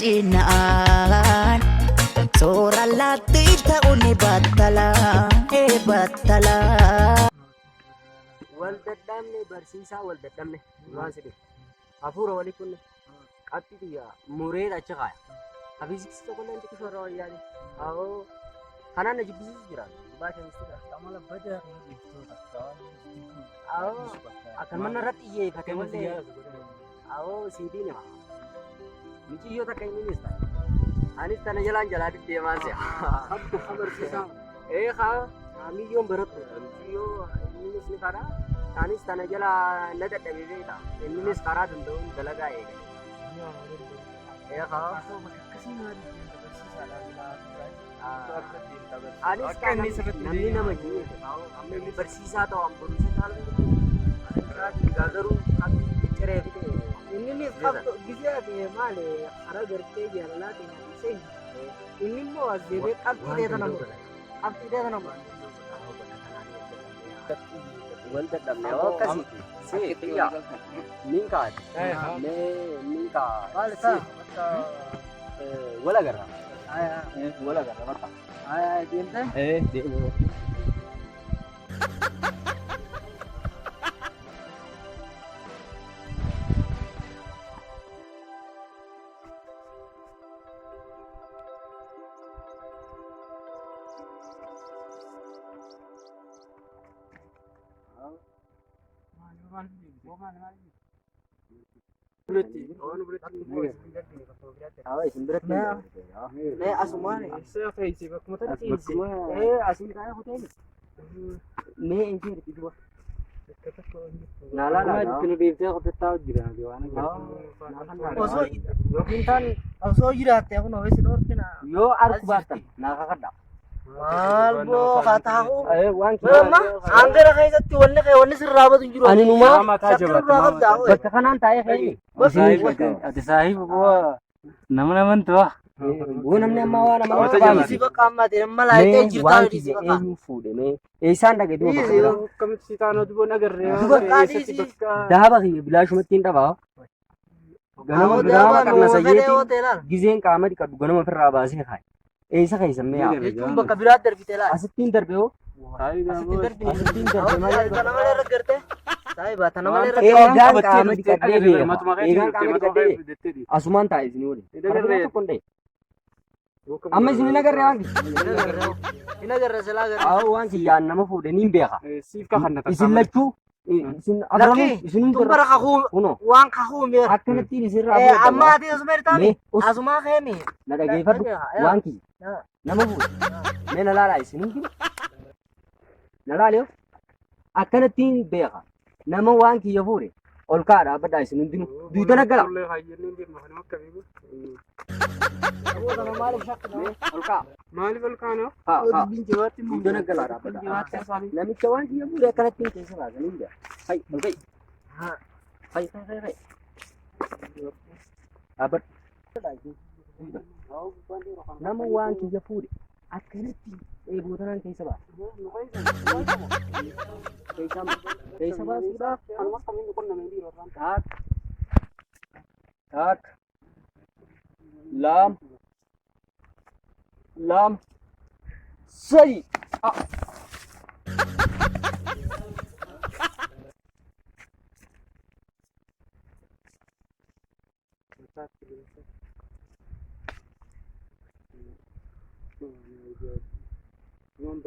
cinaan Soora laatti ta'uun battala battala. wal dadhabne barsiisaa wal dadhabne waan sidhe hafuura walii kunne qabxi xiyya muree achi kaaya hafiisikisi tokkollee inti kushorra wayyaani awoo kanaan na jibbisiisu jira baasha mistira amala bada awoo akkan manna irratti iyyeeffate malee awoo siidiin hima michiyyoo takka inninis ta'a anis tana jalaan jalaa deemaan si'a barsiisaa haa miyyoon barattu michiyyoo inninis ni karaa anis tana jala na dadhabee beekta inninis karaa danda'uun dalagaa eegale anis namni nama jiru amma inni barsiisaa ta'u an barumsa garuu ciree fide inninis qabdu gisee maali hara gartee jaalalaa ta'e inni immoo as deebee qabxii tana wal dadhabne oo akkasiiti see xiyya minkaati minka wala garra bakka deemte deemu osoo jiraatte kun ofiisi dhoorkina yoo arku baastan naa kakadha maal boo kataahu hangara keessatti wanni sirraa batu hin jiru ani numaa bakka kanaan taa'ee fe'ee ati saahibu bu'aa nama naman tu'a. Bu'aa namni ammaa waa nama si bakka ammaa ta'e nama laayitee jirtaa hojii si bakka eenyu fuudhee eessaan dhagee duuba bakka Akkamitti si taanoo dubboo nagarree daaba kiyya bilaashumatti hin dhabaa ganama ganama qarna sayyeetii gizeen qaama dhiqadhu ganama ofirraa baasee kaaye eessa keessa mee yaa jechuun bakka biraatti darbite laa asittiin darbee hoo asittiin darbee malee kana malee raggarte saahiba tana malee eegaan qaama dhiqadhee beeka eegaan qaama dhiqadhee asumaan taa'e isin waliin tokko hin amma isin hin agarree waan hin agarre silaa agarre waan kiyyaan nama fuudhanii hin beeka siif kakannata isin lachuu isin lakki tumbara kuno waan kahuumee akkanattiin isinirraa amma ati asuma irtaani asuma keemi na dhageeffadhu waan kiyya nama fuudhe mee na laalaa isin hin jiru na laaliyo akkanattiin beeka nama waan kiyya fuudhe ol kaa dhaabbadhaa isin hundinuu duuta naggala ol kaa maaliif ol kaanoo duuta naggalaa dhaabbadhaa namicha waan kiyya fuudhe akkanattiin keessa baasanii jira hay ol ka'i hay dhaabbadhu nama waan kiyya fuudhe akkanatti eebotanaan keessa baasa keessa baasuudhaaf tak lam sadi Não,